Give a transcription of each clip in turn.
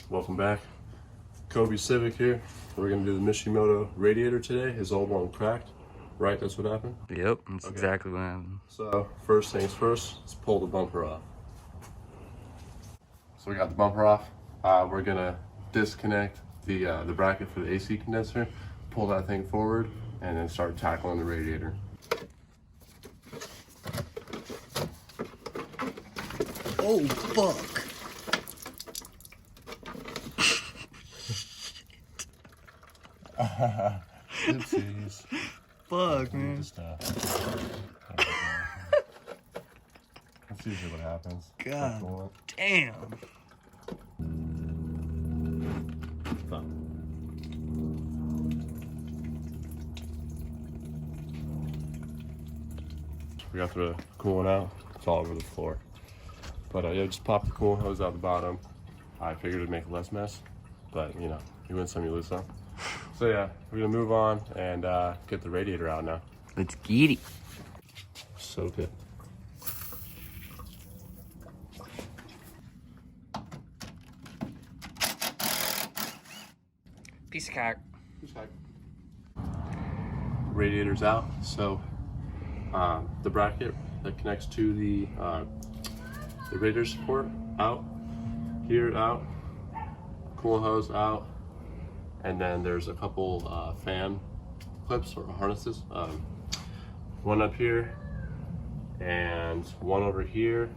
Welcome back. Kobe Civic here. We're gonna do the Mishimoto Radiator today. His old one cracked, right? That's what happened? Yep, that's exactly what happened. So first things first, let's pull the bumper off. So we got the bumper off. We're gonna disconnect the bracket for the AC condenser, pull that thing forward, and then start tackling the radiator. Oh, fuck. Oopsies. Fuck, man. That's usually what happens. God damn. We got the coolant out. It's all over the floor. But yeah, just pop the coolant hose out the bottom. I figured it'd make less mess, but you know, you win some, you lose some. So yeah, we're gonna move on and get the radiator out now. Let's get it. Soak it. Piece of cock. Radiator's out, so the bracket that connects to the radiator support out, here out, coolant hose out, and then there's a couple fan clips or harnesses, one up here and one over here,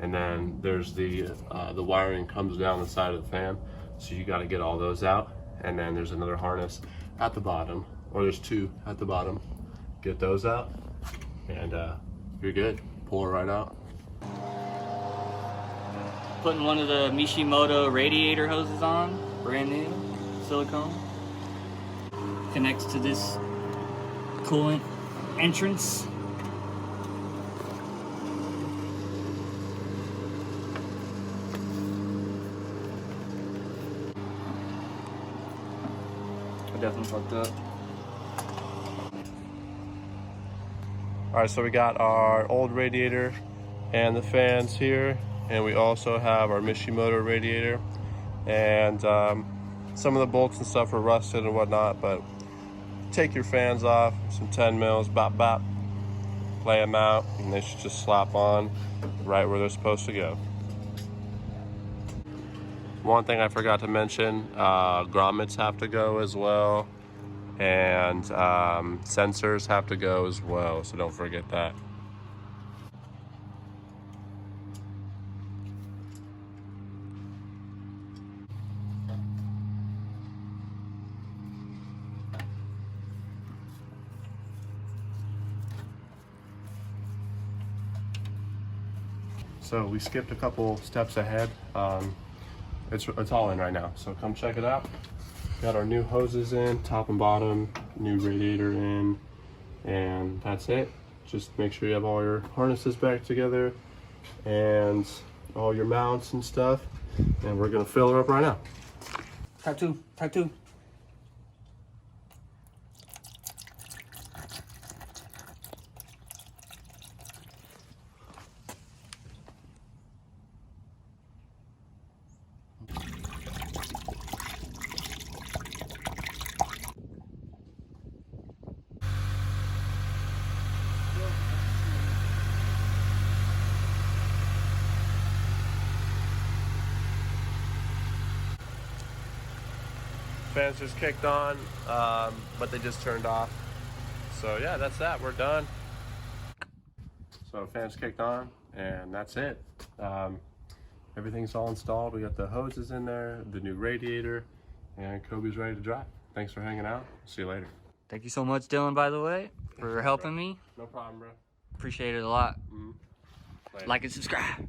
and then there's the wiring comes down the side of the fan, so you got to get all those out, and then there's another harness at the bottom, or there's two at the bottom. Get those out and you're good. Pull it right out. Putting one of the Mishimoto Radiator hoses on, brand new, silicone. Connects to this coolant entrance. I definitely fucked up. All right, so we got our old radiator and the fans here, and we also have our Mishimoto radiator, and some of the bolts and stuff are rusted and whatnot, but take your fans off, some 10 mils, bop bop, lay them out, and they should just slap on right where they're supposed to go. One thing I forgot to mention, grommets have to go as well, and sensors have to go as well, so don't forget that. So we skipped a couple steps ahead. It's all in right now, so come check it out. Got our new hoses in, top and bottom, new radiator in, and that's it. Just make sure you have all your harnesses back together and all your mounts and stuff, and we're gonna fill her up right now. Type 2, type 2. Fans just kicked on, but they just turned off. So yeah, that's that, we're done. So fans kicked on, and that's it. Everything's all installed. We got the hoses in there, the new radiator, and Kobe's ready to drive. Thanks for hanging out. See you later. Thank you so much, Dylan, by the way, for helping me. No problem, bro. Appreciate it a lot. Later. Like and subscribe.